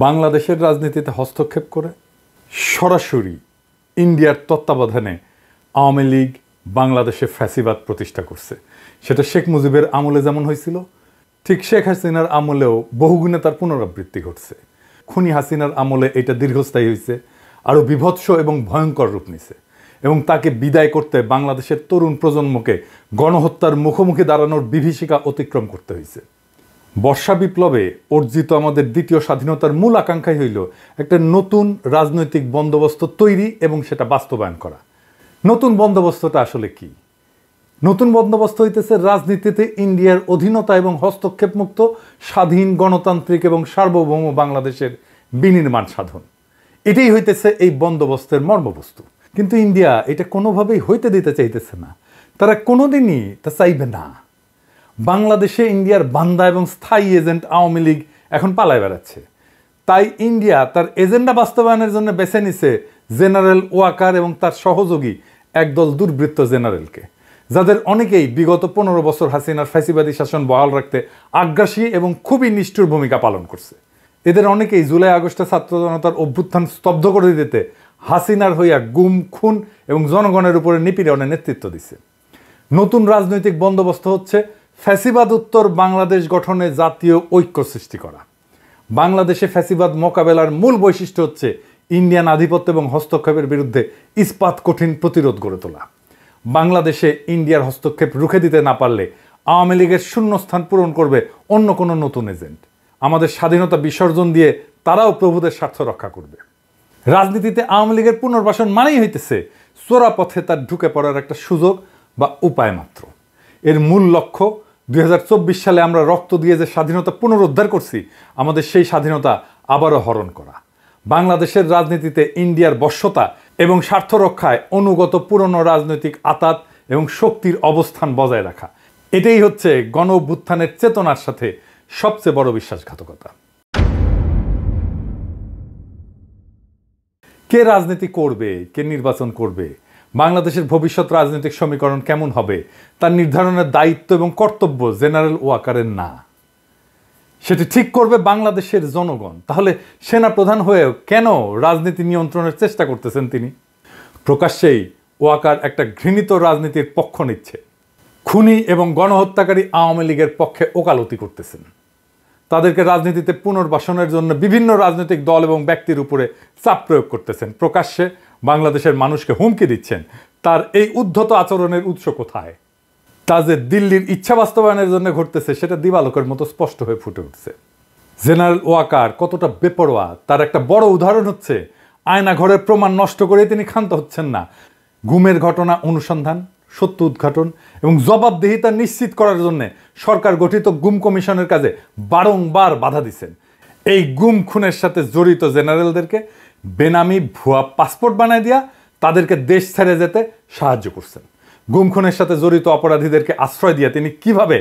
বাংলাদেশের রাজনীতিতে হস্তক্ষেপ করে সরাসরি ইন্ডিয়ার তত্ত্বাবধানে আওয়ামী লীগ বাংলাদেশে ফ্যাসিবাদ প্রতিষ্ঠা করছে। সেটা শেখ মুজিবের আমলে যেমন হয়েছিল, ঠিক শেখ হাসিনার আমলেও বহুগুণে তার পুনরাবৃত্তি ঘটছে। খুনি হাসিনার আমলে এটা দীর্ঘস্থায়ী হয়েছে, আরও বিভৎস এবং ভয়ঙ্কর রূপ নিছে, এবং তাকে বিদায় করতে বাংলাদেশের তরুণ প্রজন্মকে গণহত্যার মুখোমুখি দাঁড়ানোর বিভীষিকা অতিক্রম করতে হয়েছে। বর্ষা বিপ্লবে অর্জিত আমাদের দ্বিতীয় স্বাধীনতার মূল আকাঙ্ক্ষাই হইল একটা নতুন রাজনৈতিক বন্দোবস্ত তৈরি এবং সেটা বাস্তবায়ন করা। নতুন বন্দোবস্তটা আসলে কি? নতুন বন্দোবস্ত হইতেছে রাজনীতিতে ইন্ডিয়ার অধীনতা এবং হস্তক্ষেপ মুক্ত স্বাধীন গণতান্ত্রিক এবং সার্বভৌম বাংলাদেশের বিনির্মাণ সাধন। এটাই হইতেছে এই বন্দোবস্তের মর্মবস্তু। কিন্তু ইন্ডিয়া এটা কোনোভাবেই হইতে দিতে চাইতেছে না, তারা কোনোদিনই তা চাইবে না। বাংলাদেশে ইন্ডিয়ার বান্দা এবং স্থায়ী এজেন্ট আওয়ামী লীগ এখন পালায় বেড়াচ্ছে। তাই ইন্ডিয়া তার এজেন্ডা বাস্তবায়নের জন্য বেছে নিছে জেনারেল ওয়াকার এবং তার সহযোগী একদল দুর্বৃত্ত জেনারেলকে, যাদের অনেকেই বিগত 15 বছর হাসিনার ফ্যাসিবাদী শাসন বহাল রাখতে আগ্রাসী এবং খুবই নিষ্ঠুর ভূমিকা পালন করছে। এদের অনেকেই জুলাই আগস্টে ছাত্র জনতার অভ্যুত্থান স্তব্ধ করে দিতে হাসিনার হইয়া গুম, খুন এবং জনগণের উপরে নিপীড়নের নেতৃত্ব দিছে। নতুন রাজনৈতিক বন্দোবস্ত হচ্ছে ফ্যাসিবাদ উত্তর বাংলাদেশ গঠনে জাতীয় ঐক্য সৃষ্টি করা। বাংলাদেশে ফ্যাসিবাদ মোকাবেলার মূল বৈশিষ্ট্য হচ্ছে ইন্ডিয়ান আধিপত্য এবং হস্তক্ষেপের বিরুদ্ধে ইস্পাত কঠিন প্রতিরোধ গড়ে তোলা। বাংলাদেশে ইন্ডিয়ার হস্তক্ষেপ রুখে দিতে না পারলে আওয়ামী লীগের শূন্যস্থান পূরণ করবে অন্য কোনো নতুন এজেন্ট। আমাদের স্বাধীনতা বিসর্জন দিয়ে তারাও প্রভুদের স্বার্থ রক্ষা করবে। রাজনীতিতে আওয়ামী লীগের পুনর্বাসন মানেই হইতেছে চোরা পথে তার ঢুকে পড়ার একটা সুযোগ বা উপায় মাত্র। এর মূল লক্ষ্য 2024 সালে আমরা রক্ত দিয়ে যে স্বাধীনতা পুনরুদ্ধার করছি, আমাদের সেই স্বাধীনতা আবারও হরণ করা। বাংলাদেশের রাজনীতিতে ইন্ডিয়ার বশ্যতা এবং স্বার্থ রক্ষায় অনুগত পুরনো রাজনৈতিক আতাত এবং শক্তির অবস্থান বজায় রাখা, এটাই হচ্ছে গণ অভ্যুত্থানের চেতনার সাথে সবচেয়ে বড় বিশ্বাসঘাতকতা। কে রাজনীতি করবে, কে নির্বাচন করবে, বাংলাদেশের ভবিষ্যৎ রাজনৈতিক সমীকরণ কেমন হবে, তার নির্ধারণের দায়িত্ব এবং কর্তব্য জেনারেল ওয়াকারের না। সেটি ঠিক করবে বাংলাদেশের জনগণ। তাহলে সেনা প্রধান হয়েও কেন রাজনীতি নিয়ন্ত্রণের চেষ্টা করতেছেন তিনি? প্রকাশ্যেই ওয়াকার একটা ঘৃণিত রাজনীতির পক্ষ নিচ্ছে। খুনি এবং গণহত্যাকারী আওয়ামী লীগের পক্ষে ওকালতি করতেছেন। তাদেরকে রাজনীতিতে পুনর্বাসনের জন্য বিভিন্ন রাজনৈতিক দল এবং ব্যক্তির উপরে চাপ প্রয়োগ করতেছেন। প্রকাশ্যে বাংলাদেশের মানুষকে হুমকি দিচ্ছেন। তার এই উদ্ধত আচরণের উৎস কোথায়? তা যে দিল্লির ইচ্ছা বাস্তবায়নের জন্য ঘটতেছে সেটা দিবালোকের মতো স্পষ্ট হয়ে ফুটে উঠছে। জেনারেল ওয়াকার কতটা বেপরোয়া তার একটা বড় উদাহরণ হচ্ছে আয়না ঘরের প্রমাণ নষ্ট করে তিনি ক্ষান্ত হচ্ছেন না। গুমের ঘটনা অনুসন্ধান, সত্য উদ্ঘাটন এবং জবাবদিহিতা নিশ্চিত করার জন্য সরকার গঠিত গুম কমিশনের কাজে বারংবার বাধা দিচ্ছেন। এই গুম খুনের সাথে জড়িত জেনারেলদেরকে বেনামি ভুয়া পাসপোর্ট বানায় দিয়া তাদেরকে দেশ ছেড়ে যেতে সাহায্য করছেন। গুম খুনের সাথে জড়িত অপরাধীদেরকে আশ্রয় দিয়ে তিনি কিভাবে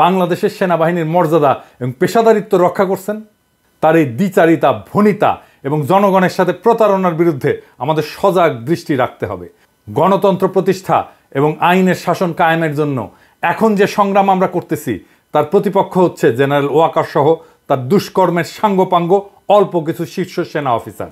বাংলাদেশের সেনাবাহিনীর মর্যাদা এবং পেশাদারিত্ব রক্ষা করছেন? তার এই দ্বিচারিতা, ভনিতা এবং জনগণের সাথে প্রতারণার বিরুদ্ধে আমাদের সজাগ দৃষ্টি রাখতে হবে। গণতন্ত্র প্রতিষ্ঠা এবং আইনের শাসন কায়েমের জন্য এখন যে সংগ্রাম আমরা করতেছি তার প্রতিপক্ষ হচ্ছে জেনারেল ওয়াকার সহ তার দুষ্কর্মের সাঙ্গপাঙ্গ অল্প কিছু শীর্ষ সেনা অফিসার।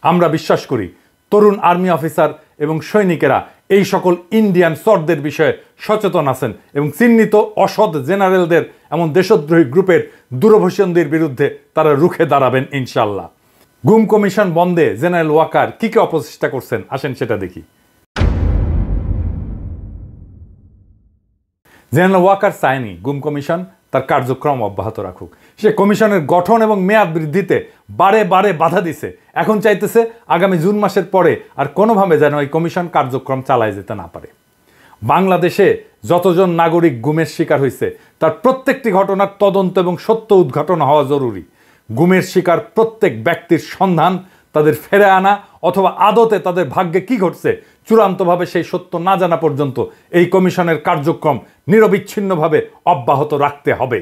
আমরা বিশ্বাস করি তরুণ আর্মি অফিসার এবং সৈনিকেরা এই সকল ইন্ডিয়ান সর্দের বিষয়ে সচেতন আছেন এবং চিহ্নিত অসৎ জেনারেলদের এমন দেশদ্রোহী গ্রুপের দুরভিসন্ধির বিরুদ্ধে তারা রুখে দাঁড়াবেন ইনশাল্লাহ। গুম কমিশন বন্ধে জেনারেল ওয়াকার কি কি অপচেষ্টা করছেন আসেন সেটা দেখি। জেনারেল ওয়াকার চায়নি গুম কমিশন তার কার্যক্রম অব্যাহত রাখুক। সে কমিশনের গঠন এবং মেয়াদ বৃদ্ধিতে বারে বারে বাধা দিছে। এখন চাইতেছে আগামী জুন মাসের পরে আর কোনোভাবে যেন এই কমিশন কার্যক্রম চালায় যেতে না পারে। বাংলাদেশে যতজন নাগরিক গুমের শিকার হয়েছে তার প্রত্যেকটি ঘটনার তদন্ত এবং সত্য উদ্ঘাটন হওয়া জরুরি। গুমের শিকার প্রত্যেক ব্যক্তির সন্ধান, তাদের ফেরে আনা অথবা আদতে তাদের ভাগ্যে কি ঘটছে চূড়ান্তভাবে সেই সত্য না জানা পর্যন্ত এই কমিশনের কার্যক্রম নিরবিচ্ছিন্নভাবে অব্যাহত রাখতে হবে।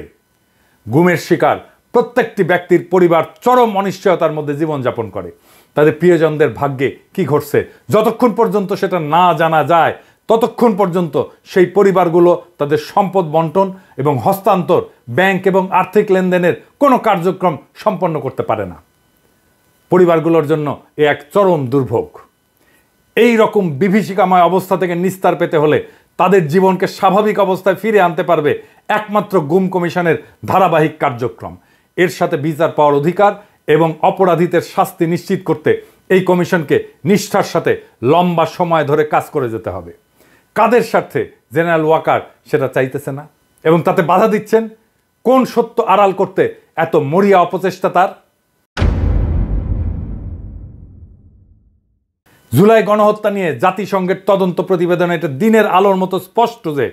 গুমের শিকার প্রত্যেকটি ব্যক্তির পরিবার চরম অনিশ্চয়তার মধ্যে জীবনযাপন করে। তাদের প্রিয়জনদের ভাগ্যে কি ঘটছে যতক্ষণ পর্যন্ত সেটা না জানা যায় ততক্ষণ পর্যন্ত সেই পরিবারগুলো তাদের সম্পদ বন্টন এবং হস্তান্তর, ব্যাংক এবং আর্থিক লেনদেনের কোনো কার্যক্রম সম্পন্ন করতে পারে না। পরিবারগুলোর জন্য এ এক চরম দুর্ভোগ। এই রকম বিভীষিকাময় অবস্থা থেকে নিস্তার পেতে হলে তাদের জীবনকে স্বাভাবিক অবস্থায় ফিরে আনতে পারবে একমাত্র গুম কমিশনের ধারাবাহিক কার্যক্রম। এর সাথে বিচার পাওয়ার অধিকার এবং অপরাধীদের শাস্তি নিশ্চিত করতে এই কমিশনকে নিষ্ঠার সাথে লম্বা সময় ধরে কাজ করে যেতে হবে। কাদের স্বার্থে জেনারেল ওয়াকার সেটা চাইতেছে না এবং তাতে বাধা দিচ্ছেন? কোন সত্য আড়াল করতে এত মরিয়া অপচেষ্টা তার? জুলাই গণহত্যা নিয়ে জাতিসংঘের তদন্ত প্রতিবেদনে এটা দিনের আলোর মতো স্পষ্ট যে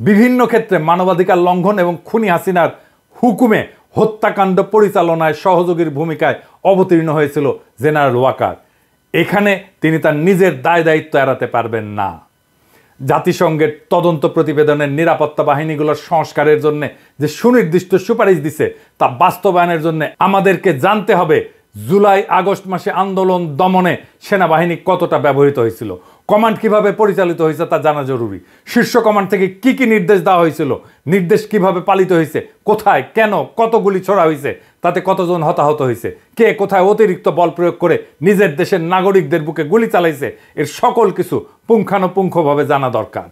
বিভিন্ন ক্ষেত্রে মানবাধিকার লঙ্ঘন এবং খুনি হাসিনার হুকুমে হত্যাকাণ্ড পরিচালনায় সহযোগীর ভূমিকায় অবতীর্ণ হয়েছিল জেনারেল ওয়াকার। এখানে তিনি তার নিজের দায় দায়িত্ব এড়াতে পারবেন না। জাতিসংঘের তদন্ত প্রতিবেদনের নিরাপত্তা বাহিনীগুলোর সংস্কারের জন্য যে সুনির্দিষ্ট সুপারিশ দিছে তা বাস্তবায়নের জন্য আমাদেরকে জানতে হবে জুলাই আগস্ট মাসে আন্দোলন দমনে সেনাবাহিনী কতটা ব্যবহৃত হয়েছিল, কমান্ড কিভাবে পরিচালিত হয়েছে তা জানা জরুরি। শীর্ষ কমান্ড থেকে কি কি নির্দেশ দেওয়া হয়েছিল, নির্দেশ কিভাবে পালিত হয়েছে, কোথায় কেন কত গুলি ছোড়া হয়েছে, তাতে কতজন হতাহত হয়েছে, কে কোথায় অতিরিক্ত বল প্রয়োগ করে নিজের দেশের নাগরিকদের বুকে গুলি চালাইছে, এর সকল কিছু পুঙ্খানুপুঙ্খভাবে জানা দরকার।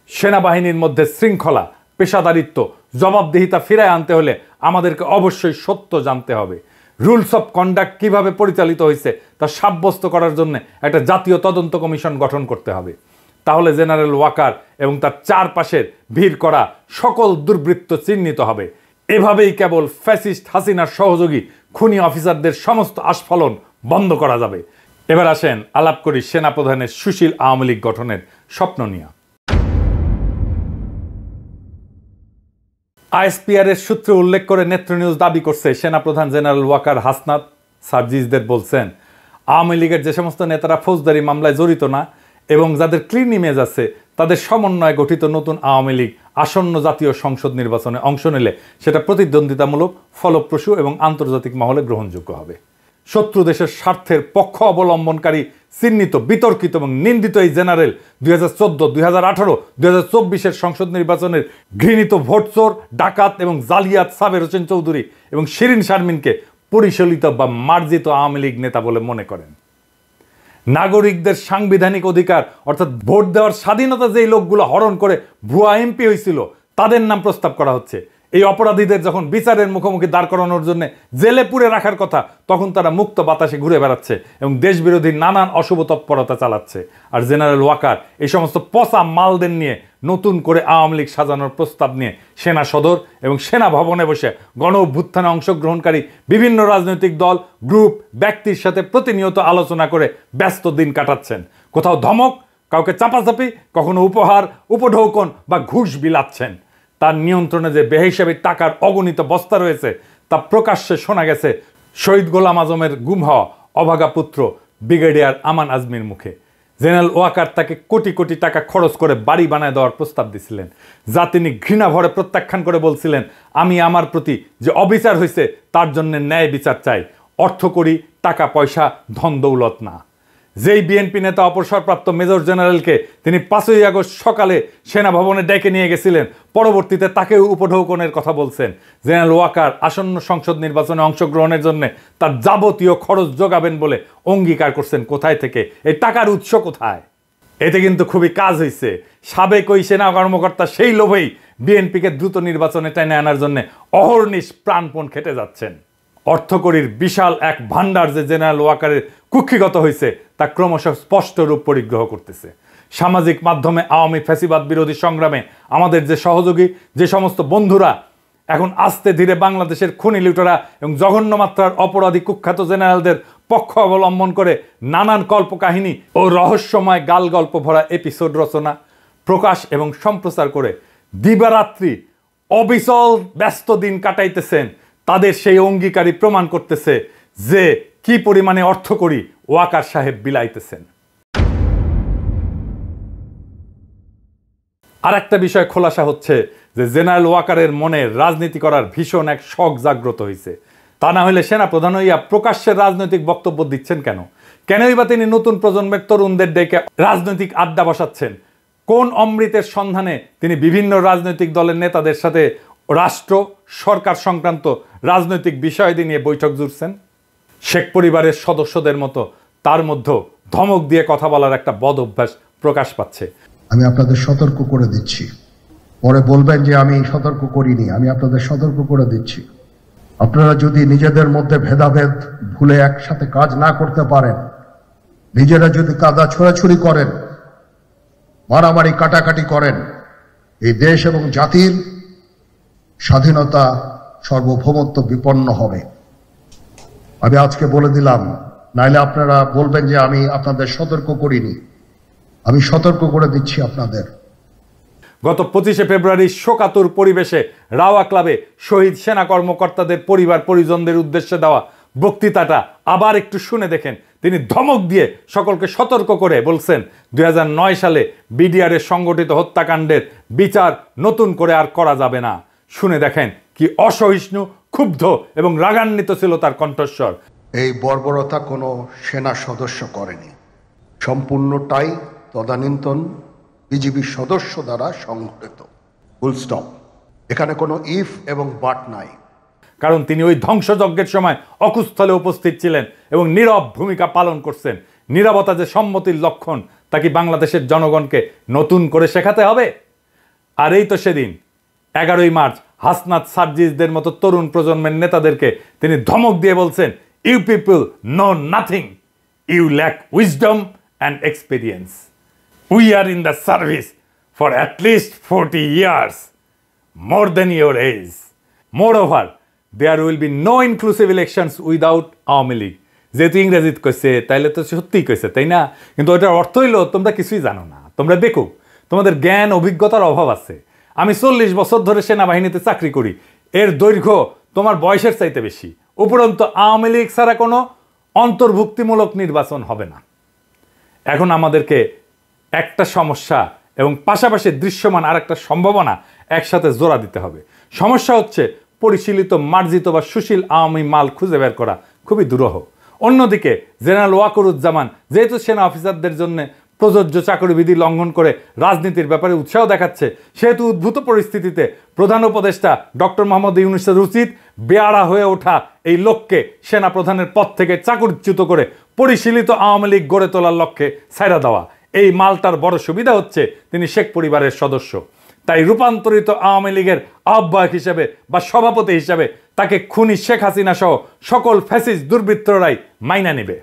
সেনাবাহিনীর মধ্যে শৃঙ্খলা, পেশাদারিত্ব, জবাবদিহিতা ফিরায় আনতে হলে আমাদেরকে অবশ্যই সত্য জানতে হবে। রুলস অফ কন্ডাক্ট কিভাবে পরিচালিত হয়েছে তা সাব্যস্ত করার জন্য একটা জাতীয় তদন্ত কমিশন গঠন করতে হবে। তাহলে জেনারেল ওয়াকার এবং তার চারপাশের ভিড় করা সকল দুর্বৃত্ত চিহ্নিত হবে। এভাবেই কেবল ফ্যাসিস্ট হাসিনার সহযোগী খুনি অফিসারদের সমস্ত আস্ফালন বন্ধ করা যাবে। এবার আসেন আলাপ করি সেনাপ্রধানের সুশীল আওয়ামী লীগ গঠনের স্বপ্ন নিয়ে। আইএসপিআর এর সূত্রে উল্লেখ করে নেত্র নিউজ দাবি করছে সেনাপ্রধান জেনারেল ওয়াকার হাসনাত সার্জিসদের বলছেন আওয়ামী লীগের যে সমস্ত নেতারা ফৌজদারি মামলায় জড়িত না এবং যাদের ক্লিন ইমেজ আছে তাদের সমন্বয়ে গঠিত নতুন আওয়ামী লীগ আসন্ন জাতীয় সংসদ নির্বাচনে অংশ নিলে সেটা প্রতিদ্বন্দ্বিতামূলক, ফলপ্রসূ এবং আন্তর্জাতিক মহলে গ্রহণযোগ্য হবে। শত্রু দেশের স্বার্থের পক্ষ অবলম্বনকারী চিহ্নিত, বিতর্কিত এবং নিন্দিত এই জেনারেল 2014, 2018, 2024 সংসদ নির্বাচনের ঘৃণিত ভোটচোর, ডাকাত এবং জালিয়াত সাবের হোসেন চৌধুরী এবং শিরিন শারমিনকে পরিচালিত বা মার্জিত আওয়ামী লীগ নেতা বলে মনে করেন। নাগরিকদের সাংবিধানিক অধিকার অর্থাৎ ভোট দেওয়ার স্বাধীনতা যেই লোকগুলো হরণ করে ভুয়া এমপি হয়েছিল তাদের নাম প্রস্তাব করা হচ্ছে। এই অপরাধীদের যখন বিচারের মুখোমুখি দাঁড় করানোর জন্য জেলে পুরে রাখার কথা তখন তারা মুক্ত বাতাসে ঘুরে বেড়াচ্ছে এবং দেশবিরোধী নানান অশুভ তৎপরতা চালাচ্ছে। আর জেনারেল ওয়াকার এই সমস্ত পচা মালদের নিয়ে নতুন করে আওয়ামী লীগ সাজানোর প্রস্তাব নিয়ে সেনা সদর এবং সেনা ভবনে বসে গণ অভ্যুত্থানে অংশগ্রহণকারী বিভিন্ন রাজনৈতিক দল, গ্রুপ, ব্যক্তির সাথে প্রতিনিয়ত আলোচনা করে ব্যস্ত দিন কাটাচ্ছেন। কোথাও ধমক, কাউকে চাপাচাপি, কখনো উপহার, উপঢৌকন বা ঘুষ বিলাচ্ছেন। তার নিয়ন্ত্রণে যে বেহিসাবি টাকার অগণিত বস্তা রয়েছে তা প্রকাশ্যে শোনা গেছে শহীদ গোলাম আজমের গুম হওয়া অভাগা পুত্র ব্রিগেডিয়ার আমান আজমির মুখে। জেনারেল ওয়াকার তাকে কোটি কোটি টাকা খরচ করে বাড়ি বানায় দেওয়ার প্রস্তাব দিছিলেন, যা তিনি ঘৃণা ভরে প্রত্যাখ্যান করে বলছিলেন, আমি আমার প্রতি যে অবিচার হয়েছে তার জন্য ন্যায় বিচার চাই, অর্থ করি, টাকা পয়সা, ধন দৌলত না। যেই বিএনপি নেতা অবসরপ্রাপ্ত মেজর জেনারেলকে তিনি 5ই আগস্ট সকালে সেনাভবনে ডেকে নিয়ে গেছিলেন, পরবর্তীতে তাকেও উপঢৌকনের কথা বলছেন। জেনারেল ওয়াকার আসন্ন সংসদ নির্বাচনে অংশগ্রহণের জন্য তার যাবতীয় খরচ যোগাবেন বলে অঙ্গীকার করছেন। কোথায় থেকে? এই টাকার উৎস কোথায়? এতে কিন্তু খুবই কাজ হয়েছে। সাবেক ওই সেনা কর্মকর্তা সেই লোভেই বিএনপিকে দ্রুত নির্বাচনে টেনে আনার জন্য অহর্নিশ প্রাণপণ খেটে যাচ্ছেন। অর্থকরীর বিশাল এক ভান্ডার যে জেনারেল ওয়াকারের কুক্ষিগত হয়েছে তা ক্রমশ স্পষ্ট রূপ পরিগ্রহ করতেছে। সামাজিক মাধ্যমে আওয়ামী ফ্যাসিবাদ বিরোধী সংগ্রামে আমাদের যে সহযোগী, যে সমস্ত বন্ধুরা এখন আস্তে ধীরে বাংলাদেশের খুনি লুটেরা এবং জঘন্য মাত্রার অপরাধী কুখ্যাত জেনারেলদের পক্ষ অবলম্বন করে নানান কল্পকাহিনী ও রহস্যময় গাল গল্প ভরা এপিসোড রচনা, প্রকাশ এবং সম্প্রচার করে দিবারাত্রি অবিচল ব্যস্ত দিন কাটাইতেছেন, তাদের সেই অঙ্গীকারই প্রমাণ করতেছে যে কি পরিমাণে অর্থকরী ওয়াকার সাহেব বিলাইতেছেন। আর একটা বিষয় খোলাসা হচ্ছে যে জেনারেল ওয়াকারের মনে রাজনীতি করার ভীষণ এক শখ জাগ্রত হয়েছে। তা না হলে সেনা প্রধান হইয়া প্রকাশ্যের রাজনৈতিক বক্তব্য দিচ্ছেন কেন? কেনই বা তিনি নতুন প্রজন্মের তরুণদের ডেকে রাজনৈতিক আড্ডা বসাচ্ছেন? কোন অমৃতের সন্ধানে তিনি বিভিন্ন রাজনৈতিক দলের নেতাদের সাথে রাষ্ট্র, সরকার সংক্রান্ত রাজনৈতিক বিষয়াদি নিয়ে বৈঠক জুড়ছেন? শেখ পরিবারের সদস্যদের মতো তার মধ্যে ধমক দিয়ে কথা বলার একটা বদ অভ্যাস প্রকাশ পাচ্ছে। আমি আপনাদের সতর্ক করে দিচ্ছি, পরে বলবেন যে আমি সতর্ক করিনি। আমি আপনাদের সতর্ক করে দিচ্ছি, আপনারা যদি নিজেদের মধ্যে ভেদাভেদ ভুলে একসাথে কাজ না করতে পারেন, নিজেরা যদি কাদা ছোড়াছুড়ি করেন, মারামারি কাটাকাটি করেন, এই দেশ এবং জাতির স্বাধীনতা সার্বভৌমত্ব বিপন্ন হবে। আমি আজকে বলে দিলাম, নাইলে আপনারা বলবেন যে আমি আপনাদের সতর্ক করিনি। আমি সতর্ক করে দিচ্ছি আপনাদের। গত 25শে ফেব্রুয়ারি শোকাতুর পরিবেশে রাওয়া ক্লাবে শহীদ সেনা কর্মকর্তাদের পরিবার পরিজনদের উদ্দেশ্যে দেওয়া বক্তৃতাটা আবার একটু শুনে দেখেন। তিনি ধমক দিয়ে সকলকে সতর্ক করে বলছেন 2009 সালে বিডিআরের সংগঠিত হত্যাকাণ্ডের বিচার নতুন করে আর করা যাবে না। শুনে দেখেন কি অসহিষ্ণু, ক্ষুব্ধ এবং রাগান্বিত ছিল তার কণ্ঠস্বর। এই বর্বরতা কোনো সেনা সদস্য করেনি, সম্পূর্ণটাই তদানীন্তন বিজিবি সদস্য দ্বারা সংঘটিত। Full stop. এখানে কোনো ইফ এবং বাট নাই। কারণ তিনি ওই ধ্বংসযজ্ঞের সময় অকুস্থলে উপস্থিত ছিলেন এবং নীরব ভূমিকা পালন করছেন। নীরবতা যে সম্মতির লক্ষণ, তা কি বাংলাদেশের জনগণকে নতুন করে শেখাতে হবে? আর এই তো সেদিন 11ই মার্চ হাসনাত সার্জিসদের মতো তরুণ প্রজন্মের নেতাদেরকে তিনি ধমক দিয়ে বলছেন, you people know nothing, you lack wisdom and experience. We are in the service for at least 40 years, more than your age. Moreover, there will be no inclusive elections without Awami League. যেহেতু ইংরেজিত কইছে তাইলে তো সত্যিই কইছে, তাই না? কিন্তু ওটার অর্থ হইল তোমরা কিছুই জানো না, তোমরা বেকুব, তোমাদের জ্ঞান অভিজ্ঞতার অভাব আছে। আমি 40 বছর ধরে সেনাবাহিনীতে চাকরি করি, এর দৈর্ঘ্য তোমার বয়সের চাইতে বেশি। উপরন্তু আওয়ামী লীগ ছাড়া কোনো অন্তর্ভুক্তিমূলক নির্বাচন হবে না। এখন আমাদেরকে একটা সমস্যা এবং পাশাপাশি দৃশ্যমান আর একটা সম্ভাবনা একসাথে জোড়া দিতে হবে। সমস্যা হচ্ছে পরিশীলিত, মার্জিত বা সুশীল আওয়ামী মাল খুঁজে বের করা খুবই দুরূহ। অন্যদিকে জেনারেল ওয়াকরুজ্জামান যেহেতু সেনা অফিসারদের জন্য প্রযোজ্য চাকরিবিধি লঙ্ঘন করে রাজনীতির ব্যাপারে উৎসাহ দেখাচ্ছে, সেহেতু উদ্ভূত পরিস্থিতিতে প্রধান উপদেষ্টা ডক্টর মোহাম্মদ ইউনূসের উচিত বেয়াড়া হয়ে ওঠা এই লোককে সেনা প্রধানের পদ থেকে চাকরিচ্যুত করে পরিশীলিত আওয়ামী লীগ গড়ে তোলার লক্ষ্যে ছাইড়া দেওয়া। এই মালটার বড় সুবিধা হচ্ছে তিনি শেখ পরিবারের সদস্য, তাই রূপান্তরিত আওয়ামী লীগের আহ্বায়ক হিসেবে বা সভাপতি হিসেবে তাকে খুনি শেখ হাসিনা সহ সকল ফ্যাসিস্ট দুর্বৃত্তরাই মাইনা নেবে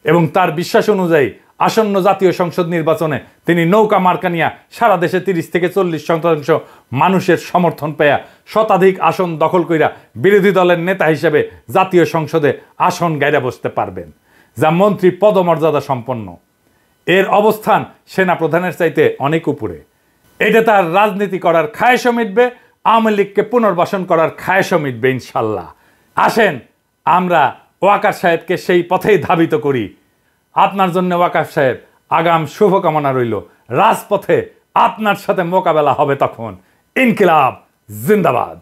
এবং তার বিশ্বাস অনুযায়ী আসন্ন জাতীয় সংসদ নির্বাচনে তিনি নৌকা মার্কা নিয়ে সারা দেশে 30 থেকে 40% মানুষের সমর্থন পেয়া শতাধিক আসন দখল কইরা বিরোধী দলের নেতা হিসেবে জাতীয় সংসদে আসন গাইরা বসতে পারবেন, যা মন্ত্রী পদমর্যাদা সম্পন্ন। এর অবস্থান সেনা প্রধানের চাইতে অনেক উপরে। এটা তার রাজনীতি করার খায়েশও মিটবে, আওয়ামী লীগকে পুনর্বাসন করার খায়েশও মিটবে ইনশাল্লাহ। আসেন আমরা ওয়াকার সাহেবকে সেই পথেই ধাবিত করি। আপনার জন্য ওয়াকার সাহেব আগাম শুভকামনা রইল। রাজপথে আপনার সাথে মোকাবেলা হবে তখন। ইনকিলাব জিন্দাবাদ।